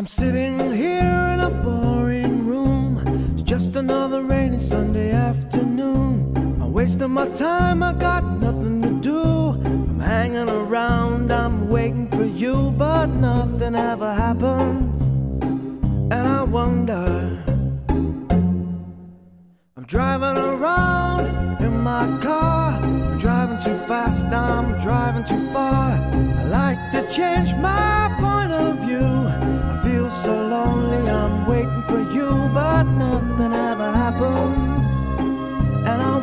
I'm sitting here in a boring room. It's just another rainy Sunday afternoon. I'm wasting my time, I got nothing to do. I'm hanging around, I'm waiting for you, but nothing ever happens. And I wonder, I'm driving around in my car. I'm driving too fast, I'm driving too far. I like to change my point of view. I feel so lonely, I'm waiting for you, but nothing ever happens. And I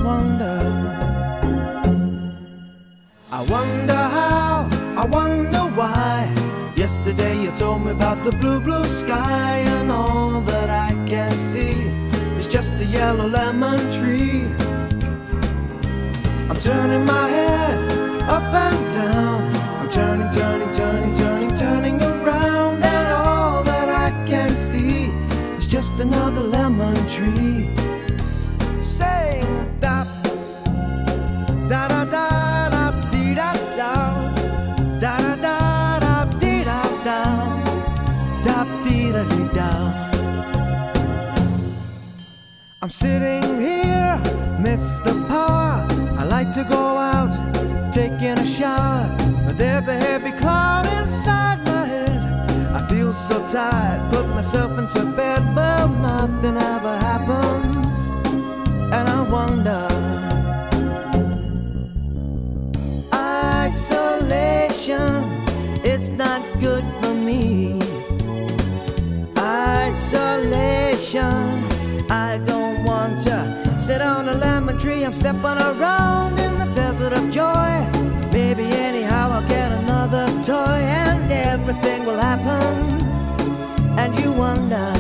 wonder how, I wonder why. Yesterday you told me about the blue, blue sky, and all that I can see is just a yellow lemon tree. I'm turning my head up and down. I'm turning, turning, turning, turning, turning around, and all that I can see is just another lemon tree. Saying da da da da da dee da da da da da da dee da da da dee da dee da. I'm sitting here, miss the power. I like to go out, taking a shower, but there's a heavy cloud inside my head. I feel so tired, put myself into bed, but nothing ever happens. And I wonder, isolation, it's not good for me. Isolation, I don't want to sit on a lemon tree. I'm stepping around in the desert of joy. Maybe anyhow I'll get another toy, and everything will happen. And you wonder,